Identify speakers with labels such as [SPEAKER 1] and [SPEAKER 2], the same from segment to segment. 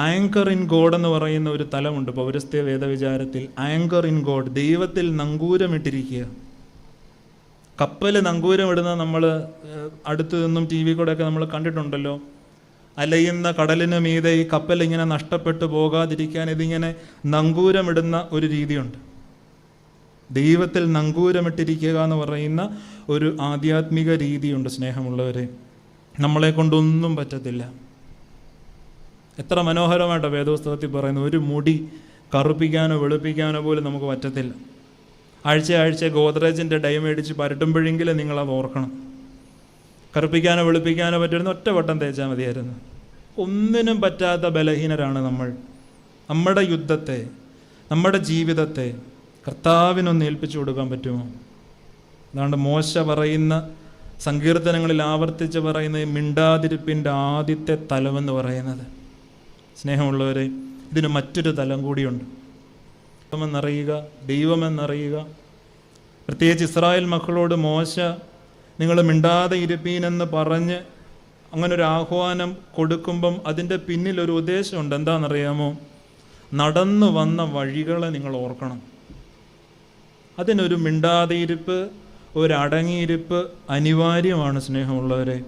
[SPEAKER 1] Anchor in God എന്ന് പറയുന്ന ഒരു തലമുണ്ട് പൗരസ്ത്യ വേദവിചാരത്തിൽ. ആങ്കർ ഇൻ ഗോഡ്, ദൈവത്തിൽ നങ്കൂരമിട്ടിരിക്കുക. കപ്പൽ നങ്കൂരം ഇടുന്ന നമ്മൾ അടുത്ത് നിന്നും ടി വി കൂടെയൊക്കെ നമ്മൾ കണ്ടിട്ടുണ്ടല്ലോ. അലയുന്ന കടലിന് മീതെ ഈ കപ്പൽ ഇങ്ങനെ നഷ്ടപ്പെട്ടു പോകാതിരിക്കാൻ ഇതിങ്ങനെ നങ്കൂരമിടുന്ന ഒരു രീതിയുണ്ട്. ദൈവത്തിൽ നങ്കൂരമിട്ടിരിക്കുക എന്ന് പറയുന്ന ഒരു ആധ്യാത്മിക രീതിയുണ്ട്. സ്നേഹമുള്ളവരെ, നമ്മളെ കൊണ്ടൊന്നും പറ്റത്തില്ല. എത്ര മനോഹരമായിട്ടോ വേദപുസ്തകത്തിൽ പറയുന്നത്. ഒരു മുടി കറുപ്പിക്കാനോ വെളുപ്പിക്കാനോ പോലും നമുക്ക് പറ്റത്തില്ല. ആഴ്ച ഗോദ്രേജിൻ്റെ ഡൈ മേടിച്ച് പരട്ടുമ്പോഴെങ്കിലും നിങ്ങളത് ഓർക്കണം. കറുപ്പിക്കാനോ വെളുപ്പിക്കാനോ പറ്റുന്ന ഒറ്റ വട്ടം തേച്ചാൽ മതിയായിരുന്നു. ഒന്നിനും പറ്റാത്ത ബലഹീനരാണ് നമ്മൾ. നമ്മുടെ യുദ്ധത്തെ, നമ്മുടെ ജീവിതത്തെ കർത്താവിനൊന്ന് ഏൽപ്പിച്ചു കൊടുക്കാൻ പറ്റുമോ? അതാണ്ട് മോശ പറയുന്ന സങ്കീർത്തനങ്ങളിൽ ആവർത്തിച്ച് പറയുന്നത് മിണ്ടാതിരിപ്പിൻ്റെ ആദ്യത്തെ തലമെന്ന് പറയുന്നത്. സ്നേഹമുള്ളവരെ, ഇതിന് മറ്റൊരു തലം കൂടിയുണ്ട്. എന്നറിയുക, ദൈവമെന്നറിയുക. പ്രത്യേകിച്ച് ഇസ്രായേൽ മക്കളോട് മോശ നിങ്ങൾ മിണ്ടാതെ ഇരിപ്പീനെന്ന് പറഞ്ഞ് അങ്ങനൊരു ആഹ്വാനം കൊടുക്കുമ്പം അതിൻ്റെ പിന്നിലൊരു ഉദ്ദേശമുണ്ട്. എന്താണെന്നറിയാമോ? നടന്നു വന്ന വഴികളെ നിങ്ങൾ ഓർക്കണം. അതിനൊരു മിണ്ടാതെയിരിപ്പ്, ഒരടങ്ങിയിരിപ്പ് അനിവാര്യമാണ്. സ്നേഹമുള്ളവരെ,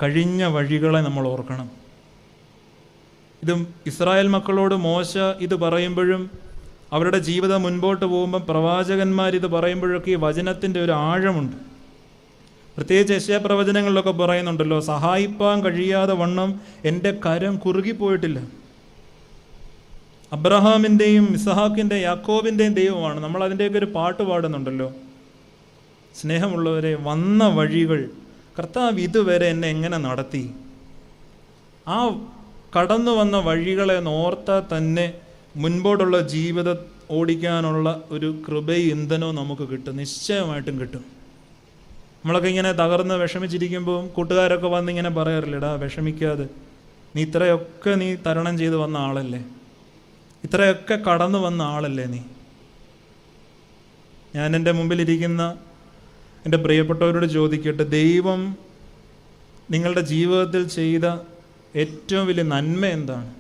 [SPEAKER 1] കഴിഞ്ഞ വഴികളെ നമ്മൾ ഓർക്കണം. ഇതും ഇസ്രായേൽ മക്കളോട് മോശ ഇത് പറയുമ്പോഴും അവരുടെ ജീവിതം മുൻപോട്ട് പോകുമ്പം പ്രവാചകന്മാരിത് പറയുമ്പോഴൊക്കെ ഈ വചനത്തിൻ്റെ ഒരു ആഴമുണ്ട്. പ്രത്യേകിച്ച് യെശയ്യാ പ്രവചനങ്ങളിലൊക്കെ പറയുന്നുണ്ടല്ലോ, സഹായിപ്പാൻ കഴിയാതെ വണ്ണം എൻ്റെ കരം കുറുകിപ്പോയിട്ടില്ല. അബ്രഹാമിൻ്റെയും ഇസഹാക്കിൻ്റെയും യാക്കോബിൻ്റെയും ദൈവമാണ്. നമ്മൾ അതിൻ്റെയൊക്കെ ഒരു പാട്ട് പാടുന്നുണ്ടല്ലോ. സ്നേഹമുള്ളവരെ, വന്ന വഴികൾ കർത്താവ് ഇതുവരെ എന്നെ എങ്ങനെ നടത്തി, ആ കടന്നു വന്ന വഴികളെ ഓർത്താൽ തന്നെ മുൻപോട്ടുള്ള ജീവിതം ഓടിക്കാനുള്ള ഒരു കൃപയും ഇന്ധനവും നമുക്ക് കിട്ടും. നിശ്ചയമായിട്ടും കിട്ടും. നമ്മളൊക്കെ ഇങ്ങനെ തകർന്ന് വിഷമിച്ചിരിക്കുമ്പോൾ കൂട്ടുകാരൊക്കെ വന്നിങ്ങനെ പറയാറില്ലടാ, വിഷമിക്കാതെ, നീ ഇത്രയൊക്കെ നീ തരണം ചെയ്ത് വന്ന ആളല്ലേ, ഇത്രയൊക്കെ കടന്നു വന്ന ആളല്ലേ നീ. ഞാൻ എൻ്റെ മുമ്പിലിരിക്കുന്ന എൻ്റെ പ്രിയപ്പെട്ടവരോട് ചോദിക്കട്ടെ, ദൈവം നിങ്ങളുടെ ജീവിതത്തിൽ ചെയ്ത ഏറ്റവും വലിയ നന്മ എന്താണ്?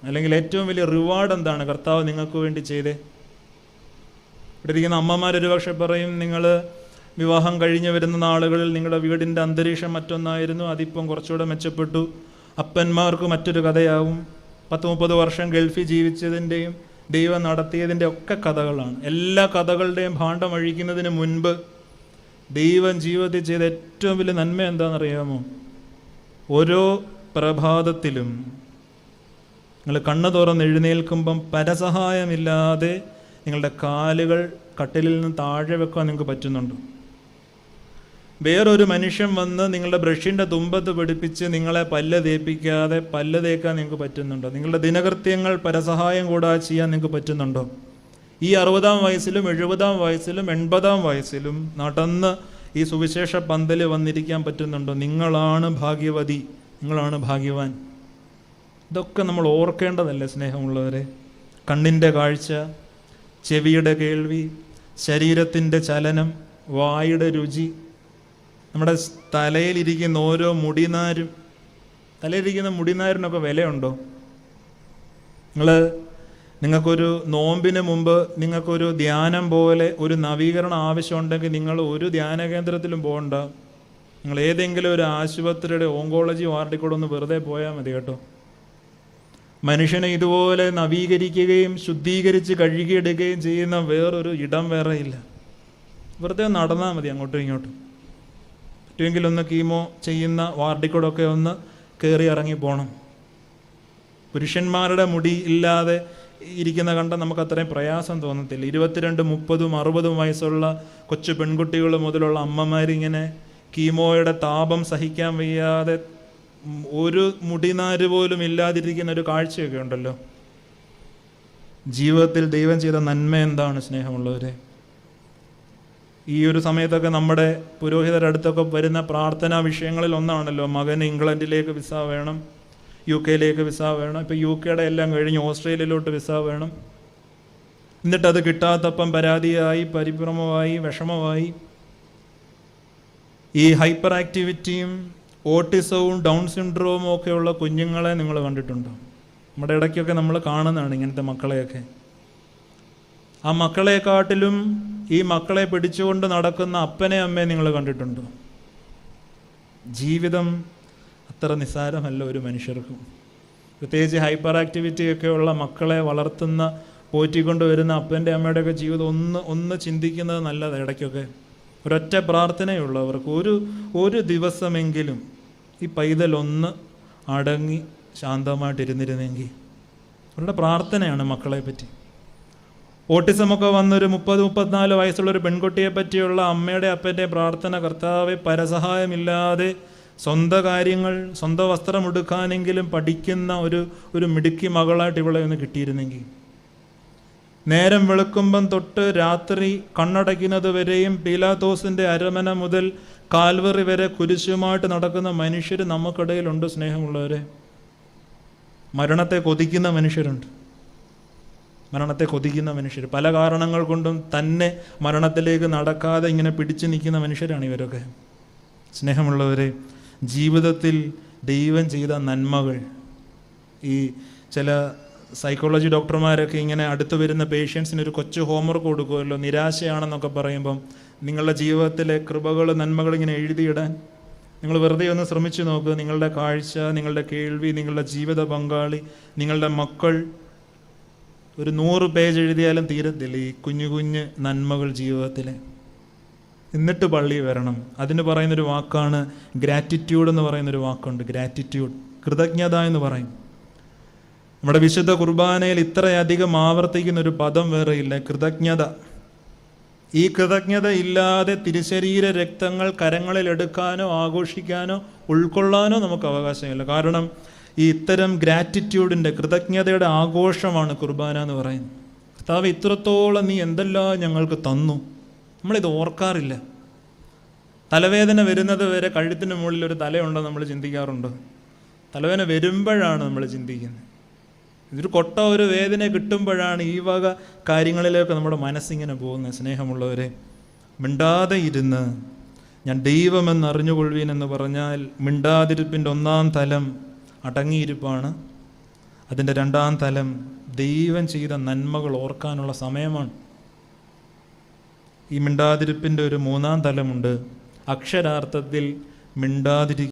[SPEAKER 1] അല്ലെങ്കിൽ ഏറ്റവും വലിയ റിവാർഡ് എന്താണ് കർത്താവ് നിങ്ങൾക്ക് വേണ്ടി ചെയ്തേ? ഇവിടെ ഇരിക്കുന്ന അമ്മമാരൊരു പക്ഷെ പറയും, നിങ്ങൾ വിവാഹം കഴിഞ്ഞ് വരുന്ന നാളുകളിൽ നിങ്ങളുടെ വീടിൻ്റെ അന്തരീക്ഷം മറ്റൊന്നായിരുന്നു, അതിപ്പം കുറച്ചുകൂടെ മെച്ചപ്പെട്ടു. അപ്പന്മാർക്ക് മറ്റൊരു കഥയാവും. 10-30 വർഷം ഗൾഫിൽ ജീവിച്ചതിൻ്റെയും ദൈവം നടത്തിയതിൻ്റെ ഒക്കെ കഥകളാണ്. എല്ലാ കഥകളുടെയും ഭാണ്ഡം അഴിക്കുന്നതിന് മുൻപ് ദൈവം ജീവിതത്തിൽ ചെയ്ത ഏറ്റവും വലിയ നന്മ എന്താണെന്നറിയാമോ? ഓരോ പ്രഭാതത്തിലും നിങ്ങൾ കണ്ണ് തുറന്ന് എഴുന്നേൽക്കുമ്പം പരസഹായമില്ലാതെ നിങ്ങളുടെ കാലുകൾ കട്ടിലിൽ നിന്ന് താഴെ വെക്കാൻ നിങ്ങൾക്ക് പറ്റുന്നുണ്ടോ? വേറൊരു മനുഷ്യൻ വന്ന് നിങ്ങളുടെ ബ്രഷിൻ്റെ തുമ്പത്ത് പിടിപ്പിച്ച് നിങ്ങളെ പല്ല് തേപ്പിക്കാതെ പല്ല് തേക്കാൻ നിങ്ങൾക്ക് പറ്റുന്നുണ്ടോ? നിങ്ങളുടെ ദിനകൃത്യങ്ങൾ പരസഹായം കൂടാതെ ചെയ്യാൻ നിങ്ങൾക്ക് പറ്റുന്നുണ്ടോ? ഈ 60-ാം വയസ്സിലും 70-ാം വയസ്സിലും 80-ാം വയസ്സിലും നടന്ന് ഈ സുവിശേഷ പന്തൽ വന്നിരിക്കാൻ പറ്റുന്നുണ്ടോ? നിങ്ങളാണ് ഭാഗ്യവതി, നിങ്ങളാണ് ഭാഗ്യവാൻ. ഇതൊക്കെ നമ്മൾ ഓർക്കേണ്ടതല്ലേ സ്നേഹമുള്ളവരെ? കണ്ണിൻ്റെ കാഴ്ച, ചെവിയുടെ കേൾവി, ശരീരത്തിൻ്റെ ചലനം, വായുടെ രുചി, നമ്മുടെ തലയിലിരിക്കുന്ന ഓരോ മുടിനാരും, തലയിലിരിക്കുന്ന മുടിനാരിനൊക്കെ വിലയുണ്ടോ? നിങ്ങൾക്കൊരു നോമ്പിന് മുമ്പ് നിങ്ങൾക്കൊരു ധ്യാനം പോലെ ഒരു നവീകരണം ആവശ്യമുണ്ടെങ്കിൽ നിങ്ങൾ ഒരു ധ്യാന കേന്ദ്രത്തിലും പോകണ്ട. നിങ്ങൾ ഏതെങ്കിലും ഒരു ആശുപത്രിയുടെ ഓങ്കോളജി വാർഡിൽ കൂടെ ഒന്ന് വെറുതെ പോയാൽ മതി കേട്ടോ. മനുഷ്യനെ ഇതുപോലെ നവീകരിക്കുകയും ശുദ്ധീകരിച്ച് കഴുകിയെടുക്കുകയും ചെയ്യുന്ന വേറൊരു ഇടം വേറെ ഇല്ല. വെറുതെ നടന്നാൽ മതി അങ്ങോട്ടും ഇങ്ങോട്ടും. പറ്റുമെങ്കിൽ ഒന്ന് കീമോ ചെയ്യുന്ന വാർഡിൽ കൂടെ ഒക്കെ ഒന്ന് കയറി ഇറങ്ങി പോകണം. പുരുഷന്മാരുടെ മുടി ഇല്ലാതെ ഇരിക്കുന്ന കണ്ട നമുക്ക് അത്രയും പ്രയാസം തോന്നത്തില്ല. 22, 30, 60 വയസ്സുള്ള കൊച്ചു പെൺകുട്ടികൾ മുതലുള്ള അമ്മമാരിങ്ങനെ കീമോയുടെ താപം സഹിക്കാൻ വയ്യാതെ ഒരു മുടിനാര് പോലും ഇല്ലാതിരിക്കുന്ന ഒരു കാഴ്ചയൊക്കെ ഉണ്ടല്ലോ. ജീവിതത്തിൽ ദൈവം ചെയ്ത നന്മ എന്താണ് സ്നേഹമുള്ളവരെ? ഈ ഒരു സമയത്തൊക്കെ നമ്മുടെ പുരോഹിതരുടെ അടുത്തൊക്കെ വരുന്ന പ്രാർത്ഥനാ വിഷയങ്ങളിൽ ഒന്നാണല്ലോ, മകന് ഇംഗ്ലണ്ടിലേക്ക് വിസ വേണം, UK-യിലേക്ക് വിസ വേണം. ഇപ്പോൾ UK-യുടെ എല്ലാം കഴിഞ്ഞ് ഓസ്ട്രേലിയയിലോട്ട് വിസ വേണം. എന്നിട്ടത് കിട്ടാത്തപ്പം പരാതിയായി, പരിഭ്രമമായി, വിഷമമായി. ഈ ഹൈപ്പർ ആക്ടിവിറ്റിയും ഓട്ടിസവും ഡൗൺ സിൻഡ്രോമും ഒക്കെയുള്ള കുഞ്ഞുങ്ങളെ നിങ്ങൾ കണ്ടിട്ടുണ്ടോ? നമ്മുടെ ഇടയ്ക്കൊക്കെ നമ്മൾ കാണുന്നതാണ് ഇങ്ങനത്തെ മക്കളെയൊക്കെ. ആ മക്കളെക്കാട്ടിലും ഈ മക്കളെ പിടിച്ചുകൊണ്ട് നടക്കുന്ന അപ്പനെ അമ്മയെ നിങ്ങൾ കണ്ടിട്ടുണ്ടോ? ജീവിതം അത്ര നിസ്സാരമല്ല ഒരു മനുഷ്യർക്കും. പ്രത്യേകിച്ച് ഹൈപ്പർ ആക്ടിവിറ്റി ഉള്ള മക്കളെ വളർത്തുന്ന പോറ്റിക്കൊണ്ട് വരുന്ന അപ്പൻ്റെ അമ്മയുടെയൊക്കെ ജീവിതം ഒന്ന് ചിന്തിക്കുന്നത് നല്ലതാണ്. ഇടയ്ക്കൊക്കെ ഒരൊറ്റ പ്രാർത്ഥനയുള്ളൂ അവർക്ക്, ഒരു ദിവസമെങ്കിലും ഈ പൈതലൊന്ന് അടങ്ങി ശാന്തമായിട്ടിരുന്നിരുന്നെങ്കിൽ. അവരുടെ പ്രാർത്ഥനയാണ് മക്കളെ പറ്റി. ഓട്ടിസമൊക്കെ വന്നൊരു 30-34 വയസ്സുള്ളൊരു പെൺകുട്ടിയെ പറ്റിയുള്ള അമ്മയുടെ അപ്പൻ്റെ പ്രാർത്ഥന, കർത്താവെ പരസഹായമില്ലാതെ സ്വന്തം കാര്യങ്ങൾ, സ്വന്തം വസ്ത്രം എടുക്കാനെങ്കിലും പഠിക്കുന്ന ഒരു മിടുക്കി മകളായിട്ട് ഇവളെ ഒന്ന് കിട്ടിയിരുന്നെങ്കിൽ. നേരം വെളുക്കുമ്പം തൊട്ട് രാത്രി കണ്ണടയ്ക്കുന്നത് വരെയും പീലാത്തോസിൻ്റെ അരമന മുതൽ കാൽവറി വരെ കുരിശുമായിട്ട് നടക്കുന്ന മനുഷ്യർ നമുക്കിടയിലുണ്ട്. സ്നേഹമുള്ളവരെ, മരണത്തെ കൊതിക്കുന്ന മനുഷ്യരുണ്ട്. മരണത്തെ കൊതിക്കുന്ന മനുഷ്യർ, പല കാരണങ്ങൾ കൊണ്ടും തന്നെ മരണത്തിലേക്ക് നടക്കാതെ ഇങ്ങനെ പിടിച്ചു നിൽക്കുന്ന മനുഷ്യരാണ് ഇവരൊക്കെ. സ്നേഹമുള്ളവരെ, ജീവിതത്തിൽ ദൈവം ചെയ്ത നന്മകൾ, ഈ ചില സൈക്കോളജി ഡോക്ടർമാരൊക്കെ ഇങ്ങനെ അടുത്ത് വരുന്ന പേഷ്യൻസിന് ഒരു കൊച്ചു ഹോംവർക്ക് കൊടുക്കുമല്ലോ, നിരാശയാണെന്നൊക്കെ പറയുമ്പം നിങ്ങളുടെ ജീവിതത്തിലെ കൃപകൾ, നന്മകൾ ഇങ്ങനെ എഴുതിയിടാൻ. നിങ്ങൾ വെറുതെ ഒന്ന് ശ്രമിച്ചു നോക്കുക. നിങ്ങളുടെ കാഴ്ച, നിങ്ങളുടെ കേൾവി, നിങ്ങളുടെ ജീവിത പങ്കാളി, നിങ്ങളുടെ മക്കൾ, ഒരു 100 പേജ് എഴുതിയാലും തീരത്തില്ല ഈ കുഞ്ഞു കുഞ്ഞ് നന്മകൾ ജീവിതത്തിൽ. എന്നിട്ട് പള്ളി വരണം. അതിന് പറയുന്നൊരു വാക്കാണ് ഗ്രാറ്റിറ്റ്യൂഡ് എന്ന് പറയുന്നൊരു വാക്കുണ്ട്. ഗ്രാറ്റിറ്റ്യൂഡ്, കൃതജ്ഞത എന്ന് പറയും. നമ്മുടെ വിശുദ്ധ കുർബാനയിൽ ഇത്രയധികം ആവർത്തിക്കുന്നൊരു പദം വേറെയില്ല, കൃതജ്ഞത. ഈ കൃതജ്ഞത ഇല്ലാതെ തിരുശരീര രക്തങ്ങൾ കരങ്ങളിൽ എടുക്കാനോ ആഘോഷിക്കാനോ ഉൾക്കൊള്ളാനോ നമുക്ക് അവകാശമില്ല. കാരണം ഈ ഇത്തരം ഗ്രാറ്റിറ്റ്യൂഡിൻ്റെ, കൃതജ്ഞതയുടെ ആഘോഷമാണ് കുർബാന എന്ന് പറയുന്നത്. കർത്താവ് ഇത്രത്തോളം നീ എന്തെല്ലാം ഞങ്ങൾക്ക് തന്നു, നമ്മളിത് ഓർക്കാറില്ല. തലവേദന വരുന്നത് വരെ കഴുത്തിന് മുകളിൽ ഒരു തലയുണ്ടോ നമ്മൾ ചിന്തിക്കാറുണ്ടോ? തലവേദന വരുമ്പോഴാണ് നമ്മൾ ചിന്തിക്കുന്നത്. ഇതൊരു കൊട്ട ഒരു വേദന കിട്ടുമ്പോഴാണ് ഈ വക കാര്യങ്ങളിലേക്ക് നമ്മുടെ മനസ്സിങ്ങനെ പോകുന്നത്. സ്നേഹമുള്ളവരെ, മിണ്ടാതെ ഇരുന്ന് ഞാൻ ദൈവമെന്ന് അറിഞ്ഞുകൊള്ളുവീൻ എന്ന് പറഞ്ഞാൽ മിണ്ടാതിരിപ്പിൻ്റെ 1-ാം തലം അടങ്ങിയിരിപ്പാണ്. അതിൻ്റെ 2-ാം തലം ദൈവം ചെയ്ത നന്മകൾ ഓർക്കാനുള്ള സമയമാണ്. ഈ മിണ്ടാതിരിപ്പിൻ്റെ ഒരു 3-ാം തലമുണ്ട്. അക്ഷരാർത്ഥത്തിൽ മിണ്ടാതിരി